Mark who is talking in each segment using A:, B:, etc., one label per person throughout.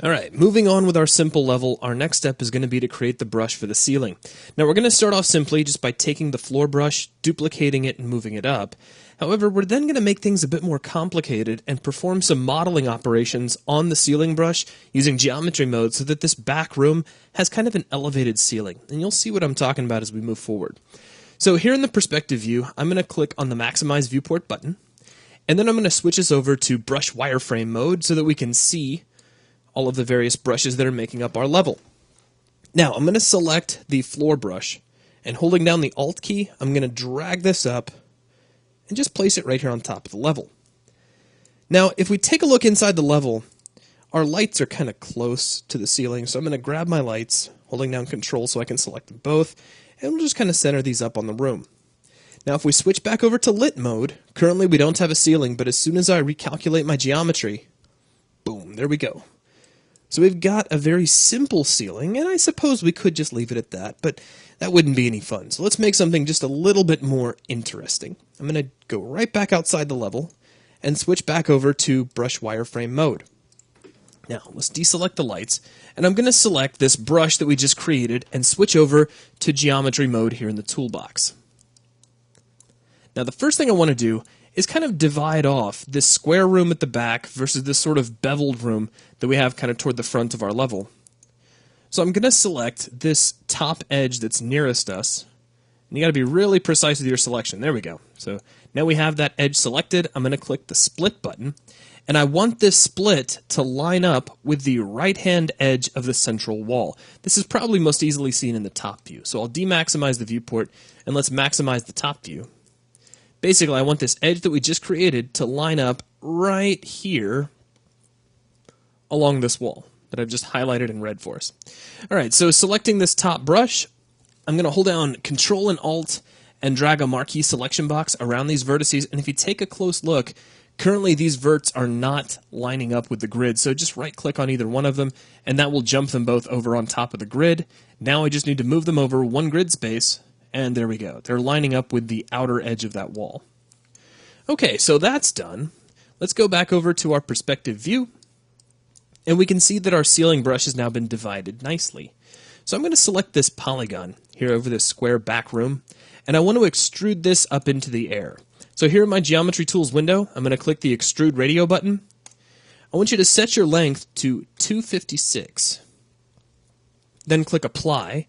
A: Alright, moving on with our simple level, our next step is going to be to create the brush for the ceiling. Now we're going to start off simply just by taking the floor brush, duplicating it, and moving it up. However, we're then going to make things a bit more complicated and perform some modeling operations on the ceiling brush using geometry mode so that this back room has kind of an elevated ceiling. And you'll see what I'm talking about as we move forward. So here in the perspective view, I'm going to click on the Maximize Viewport button, and then I'm going to switch us over to Brush Wireframe mode so that we can see all of the various brushes that are making up our level. Now, I'm going to select the floor brush, and holding down the Alt key, I'm going to drag this up and just place it right here on top of the level. Now, if we take a look inside the level, our lights are kind of close to the ceiling, so I'm going to grab my lights, holding down Control so I can select them both, and we'll just kind of center these up on the room. Now, if we switch back over to Lit mode, currently we don't have a ceiling, but as soon as I recalculate my geometry, boom, there we go. So we've got a very simple ceiling, and I suppose we could just leave it at that, but that wouldn't be any fun. So let's make something just a little bit more interesting. I'm going to go right back outside the level and switch back over to Brush Wireframe mode. Now, let's deselect the lights, and I'm going to select this brush that we just created and switch over to Geometry mode here in the toolbox. Now, the first thing I want to do is kind of divide off this square room at the back versus this sort of beveled room that we have kind of toward the front of our level. So I'm going to select this top edge that's nearest us, and you got to be really precise with your selection. There we go. So now we have that edge selected. I'm going to click the split button, and I want this split to line up with the right-hand edge of the central wall. This is probably most easily seen in the top view. So I'll demaximize the viewport, and let's maximize the top view. Basically, I want this edge that we just created to line up right here along this wall that I've just highlighted in red for us. All right, so selecting this top brush, I'm going to hold down Control and Alt and drag a marquee selection box around these vertices. And if you take a close look, currently these verts are not lining up with the grid. So just right-click on either one of them, and that will jump them both over on top of the grid. Now I just need to move them over one grid space, and there we go. They're lining up with the outer edge of that wall. Okay, so that's done. Let's go back over to our perspective view, and we can see that our ceiling brush has now been divided nicely. So I'm going to select this polygon here over this square back room, and I want to extrude this up into the air. So here in my Geometry Tools window, I'm going to click the Extrude Radio button. I want you to set your length to 256. Then click Apply,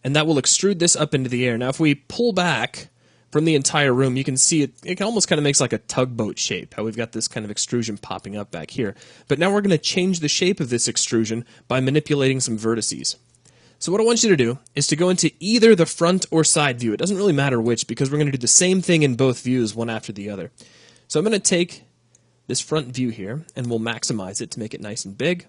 A: and that will extrude this up into the air. Now, if we pull back from the entire room, you can see it almost kind of makes like a tugboat shape, how we've got this kind of extrusion popping up back here. But now we're going to change the shape of this extrusion by manipulating some vertices. So what I want you to do is to go into either the front or side view. It doesn't really matter which, because we're going to do the same thing in both views, one after the other. So I'm going to take this front view here, and we'll maximize it to make it nice and big.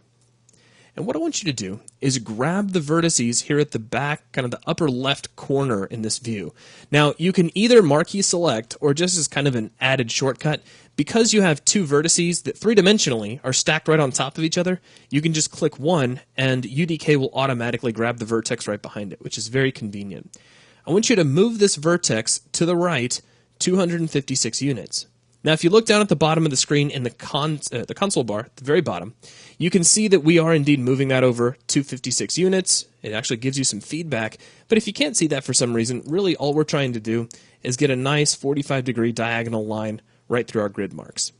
A: And what I want you to do is grab the vertices here at the back, kind of the upper left corner in this view. Now, you can either marquee select, or just as kind of an added shortcut, because you have two vertices that three-dimensionally are stacked right on top of each other, you can just click one, and UDK will automatically grab the vertex right behind it, which is very convenient. I want you to move this vertex to the right 256 units. Now, if you look down at the bottom of the screen in the console bar, at the very bottom, you can see that we are indeed moving that over 256 units. It actually gives you some feedback. But if you can't see that for some reason, really all we're trying to do is get a nice 45-degree diagonal line right through our grid marks.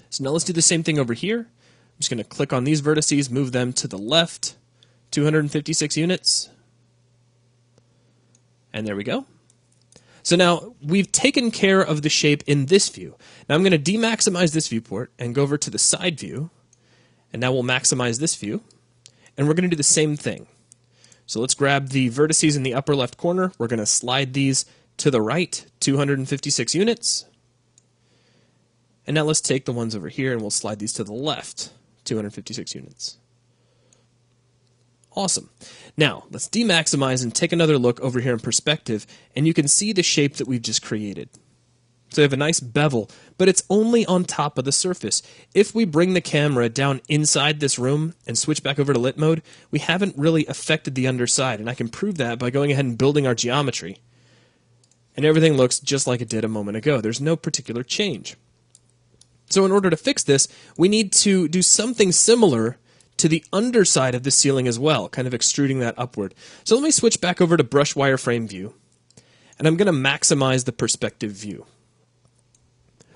A: So now let's do the same thing over here. I'm just going to click on these vertices, move them to the left, 256 units. And there we go. So now we've taken care of the shape in this view. Now I'm going to demaximize this viewport and go over to the side view. And now we'll maximize this view. And we're going to do the same thing. So let's grab the vertices in the upper left corner. We're going to slide these to the right, 256 units. And now let's take the ones over here and we'll slide these to the left, 256 units. Awesome. Now, let's demaximize and take another look over here in perspective, and you can see the shape that we've just created. So we have a nice bevel, but it's only on top of the surface. If we bring the camera down inside this room and switch back over to lit mode, we haven't really affected the underside, and I can prove that by going ahead and building our geometry. and everything looks just like it did a moment ago. There's no particular change. So in order to fix this, we need to do something similar to the underside of the ceiling as well, kind of extruding that upward. So let me switch back over to brush wireframe view, and I'm going to maximize the perspective view.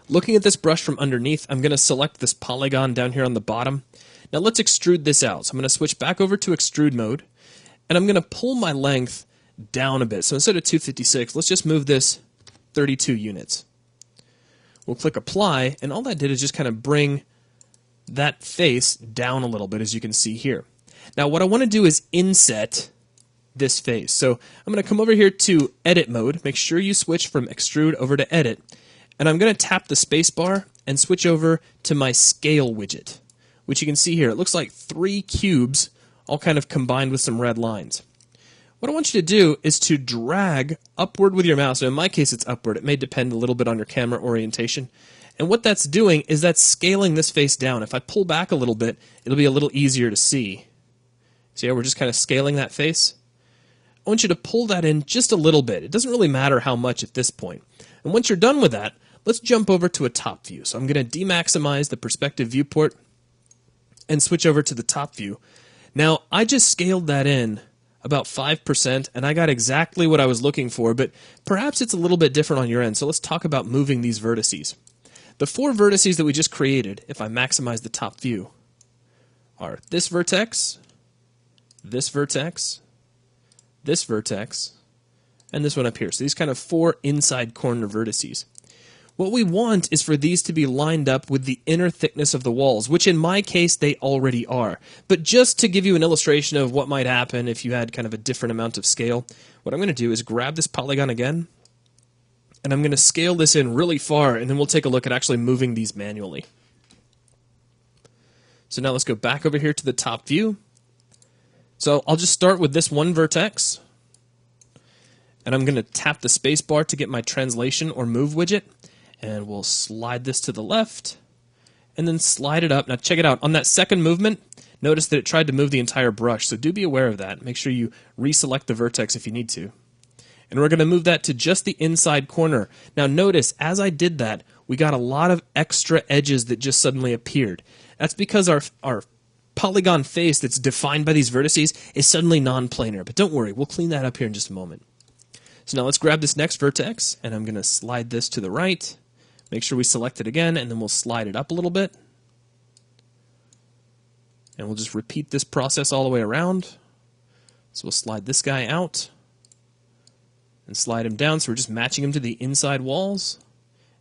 A: Looking at this brush from underneath, I'm going to select this polygon down here on the bottom. Now let's extrude this out. So I'm going to switch back over to extrude mode, and I'm going to pull my length down a bit. So instead of 256, let's just move this 32 units. We'll click apply, and all that did is just kind of bring that face down a little bit, as you can see here. Now what I want to do is inset this face. So I'm going to come over here to edit mode. Make sure you switch from extrude over to edit. And I'm going to tap the space bar and switch over to my scale widget, which you can see here. It looks like 3 cubes all kind of combined with some red lines. What I want you to do is to drag upward with your mouse. So in my case, it's upward. It may depend a little bit on your camera orientation. And what that's doing is that's scaling this face down. If I pull back a little bit, it'll be a little easier to see. See how we're just kind of scaling that face? I want you to pull that in just a little bit. It doesn't really matter how much at this point. And once you're done with that, let's jump over to a top view. So I'm going to demaximize the perspective viewport and switch over to the top view. Now, I just scaled that in about 5%, and I got exactly what I was looking for, but perhaps it's a little bit different on your end. So let's talk about moving these vertices. The 4 vertices that we just created, if I maximize the top view, are this vertex, this vertex, this vertex, and this one up here. So these kind of 4 inside corner vertices. What we want is for these to be lined up with the inner thickness of the walls, which in my case they already are. But just to give you an illustration of what might happen if you had kind of a different amount of scale, what I'm going to do is grab this polygon again, and I'm going to scale this in really far, and then we'll take a look at actually moving these manually. So now let's go back over here to the top view. So I'll just start with this one vertex, and I'm going to tap the space bar to get my translation or move widget. And we'll slide this to the left, and then slide it up. Now check it out. On that second movement, notice that it tried to move the entire brush, so do be aware of that. Make sure you reselect the vertex if you need to. And we're going to move that to just the inside corner. Now notice, as I did that, we got a lot of extra edges that just suddenly appeared. That's because our polygon face that's defined by these vertices is suddenly non-planar. But don't worry, we'll clean that up here in just a moment. So now let's grab this next vertex, and I'm going to slide this to the right. Make sure we select it again, and then we'll slide it up a little bit. And we'll just repeat this process all the way around. So we'll slide this guy out and slide him down, so we're just matching him to the inside walls.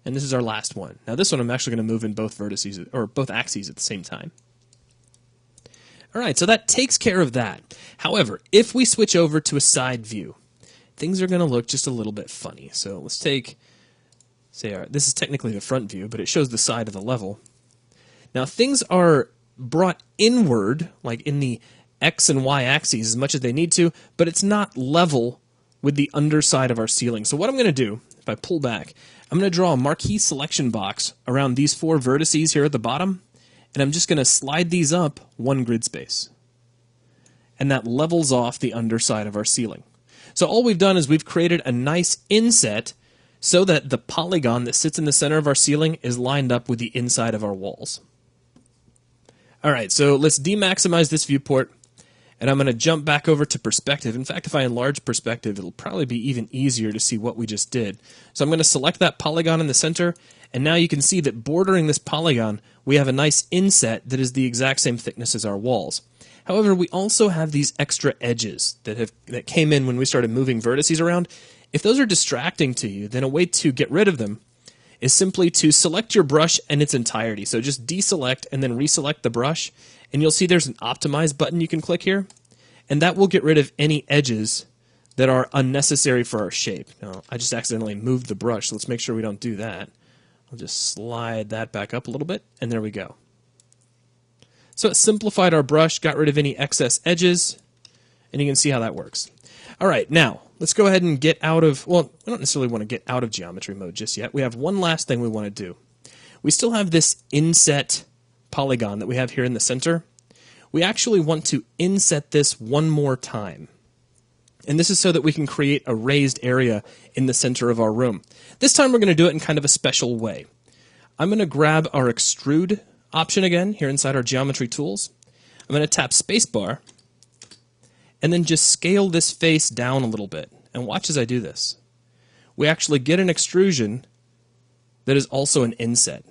A: And this is our last one. Now this one I'm actually going to move in both vertices, or both axes at the same time. All right, so that takes care of that. However, if we switch over to a side view, things are going to look just a little bit funny. So let's take, say, this is technically the front view, but it shows the side of the level. Now things are brought inward, like in the X and Y axes as much as they need to, but it's not level with the underside of our ceiling. So what I'm going to do, if I pull back, I'm going to draw a marquee selection box around these 4 vertices here at the bottom, and I'm just going to slide these up 1 grid space. And that levels off the underside of our ceiling. So all we've done is we've created a nice inset so that the polygon that sits in the center of our ceiling is lined up with the inside of our walls. All right, so let's demaximize this viewport, and I'm going to jump back over to perspective. In fact, if I enlarge perspective, it'll probably be even easier to see what we just did. So I'm going to select that polygon in the center, and now you can see that bordering this polygon, we have a nice inset that is the exact same thickness as our walls. However, we also have these extra edges that came in when we started moving vertices around. If those are distracting to you, then a way to get rid of them is simply to select your brush in its entirety. So just deselect and then reselect the brush, and you'll see there's an optimize button you can click here, and that will get rid of any edges that are unnecessary for our shape. Now, I just accidentally moved the brush, so let's make sure we don't do that. I'll just slide that back up a little bit, and there we go. So it simplified our brush, got rid of any excess edges, and you can see how that works. All right, now let's go ahead and get out of, well, we don't necessarily want to get out of geometry mode just yet. We have one last thing we want to do. We still have this inset polygon that we have here in the center. We actually want to inset this one more time. And this is so that we can create a raised area in the center of our room. This time we're going to do it in kind of a special way. I'm going to grab our extrude option again here inside our geometry tools. I'm going to tap spacebar and then just scale this face down a little bit. And watch as I do this. We actually get an extrusion that is also an inset.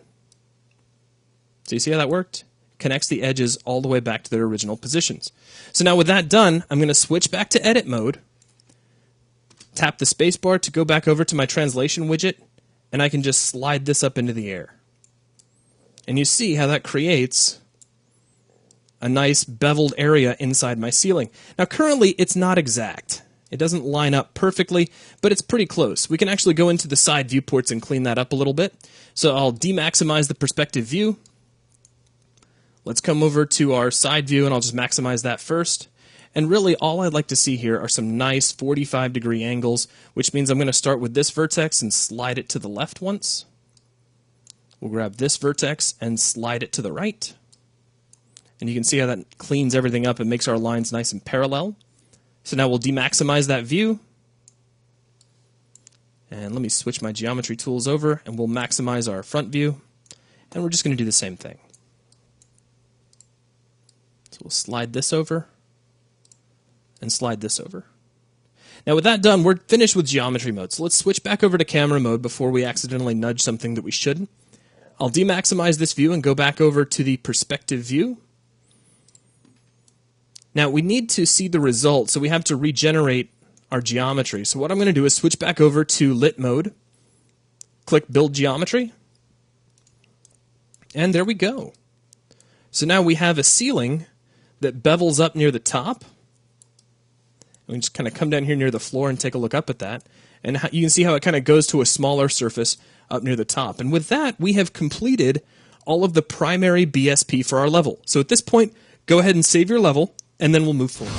A: So you see how that worked? Connects the edges all the way back to their original positions. So now with that done, I'm going to switch back to edit mode, tap the spacebar to go back over to my translation widget, and I can just slide this up into the air. And you see how that creates a nice beveled area inside my ceiling. Now currently it's not exact. It doesn't line up perfectly, but it's pretty close. We can actually go into the side viewports and clean that up a little bit. So I'll demaximize the perspective view. Let's come over to our side view and I'll just maximize that first. And really all I'd like to see here are some nice 45-degree angles, which means I'm going to start with this vertex and slide it to the left once. We'll grab this vertex and slide it to the right. And you can see how that cleans everything up and makes our lines nice and parallel. So now we'll demaximize that view. And let me switch my geometry tools over and we'll maximize our front view. And we're just going to do the same thing. So we'll slide this over and slide this over. Now with that done, we're finished with geometry mode. So let's switch back over to camera mode before we accidentally nudge something that we shouldn't. I'll demaximize this view and go back over to the perspective view. Now we need to see the result, so we have to regenerate our geometry. So what I'm going to do is switch back over to lit mode, click build geometry, and there we go. So now we have a ceiling that bevels up near the top. We can just kind of come down here near the floor and take a look up at that. And you can see how it kind of goes to a smaller surface up near the top. And with that, we have completed all of the primary BSP for our level. So at this point, go ahead and save your level, and then we'll move forward.